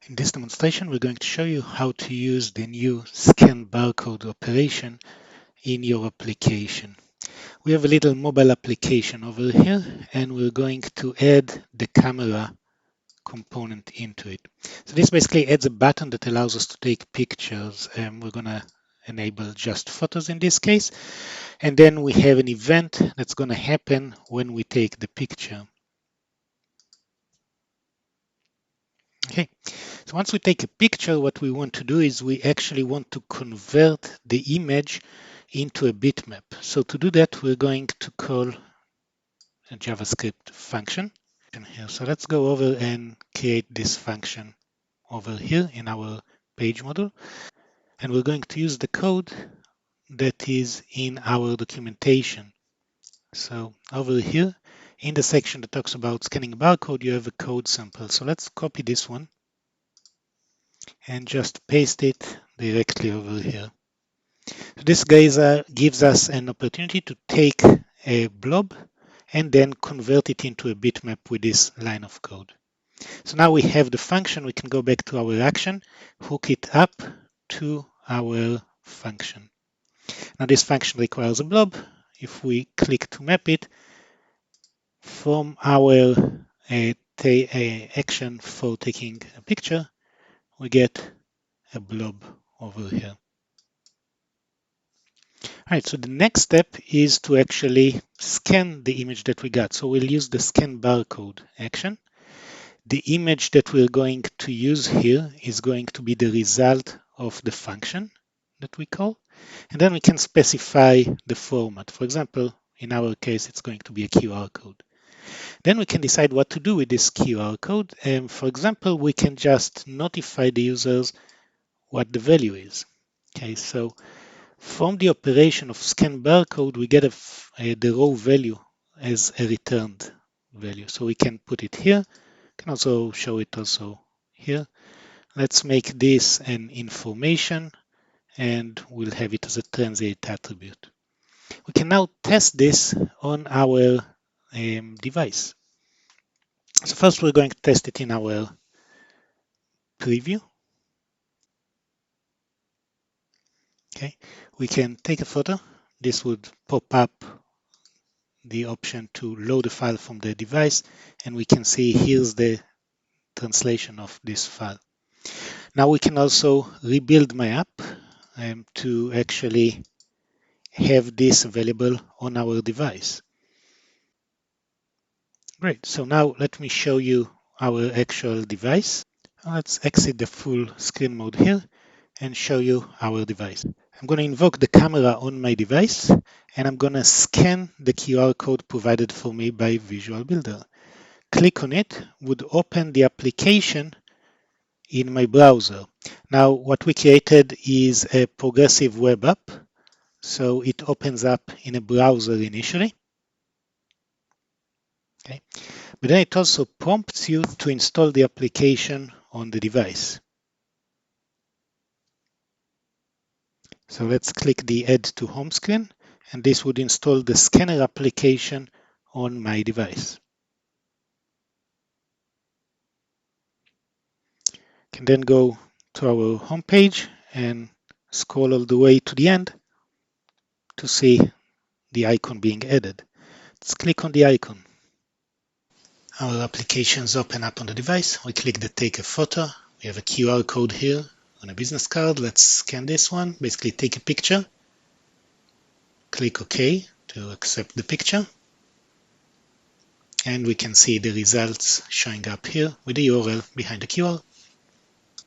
In this demonstration, we're going to show you how to use the new scan barcode operation in your application. We have a little mobile application over here, and we're going to add the camera component into it. So this basically adds a button that allows us to take pictures, and we're going to enable just photos in this case. And then we have an event that's going to happen when we take the picture. Okay, so once we take a picture, what we want to do is we actually want to convert the image into a bitmap. So to do that, we're going to call a JavaScript function here. So let's go over and create this function over here in our page model. And we're going to use the code that is in our documentation. So over here, in the section that talks about scanning a barcode, you have a code sample. So let's copy this one and just paste it directly over here. So this gives us an opportunity to take a blob and then convert it into a bitmap with this line of code. So now we have the function, we can go back to our action, hook it up to our function. Now this function requires a blob. If we click to map it, from our action for taking a picture, we get a blob over here. All right, so the next step is to actually scan the image that we got. So we'll use the scan barcode action. The image that we're going to use here is going to be the result of the function that we call. And then we can specify the format. For example, in our case, it's going to be a QR code. Then we can decide what to do with this QR code. And for example, we can just notify the users what the value is. Okay, so from the operation of scan barcode, we get the raw value as a returned value. So we can put it here. Can also show it also here. Let's make this an information and we'll have it as a transient attribute. We can now test this on our device. So first we're going to test it in our preview. Okay, we can take a photo. This would pop up the option to load a file from the device, and we can see here's the translation of this file. Now we can also rebuild my app to actually have this available on our device. Great, so now let me show you our actual device. Let's exit the full screen mode here and show you our device. I'm going to invoke the camera on my device and I'm going to scan the QR code provided for me by Visual Builder. Click on it would open the application in my browser. Now what we created is a progressive web app, so it opens up in a browser initially. Okay. But then it also prompts you to install the application on the device. So let's click the Add to Home screen, and this would install the scanner application on my device. Can then go to our home page and scroll all the way to the end to see the icon being added. Let's click on the icon. Our applications open up on the device. We click the Take a Photo. We have a QR code here on a business card. Let's scan this one. Basically take a picture. Click OK to accept the picture. And we can see the results showing up here with the URL behind the QR.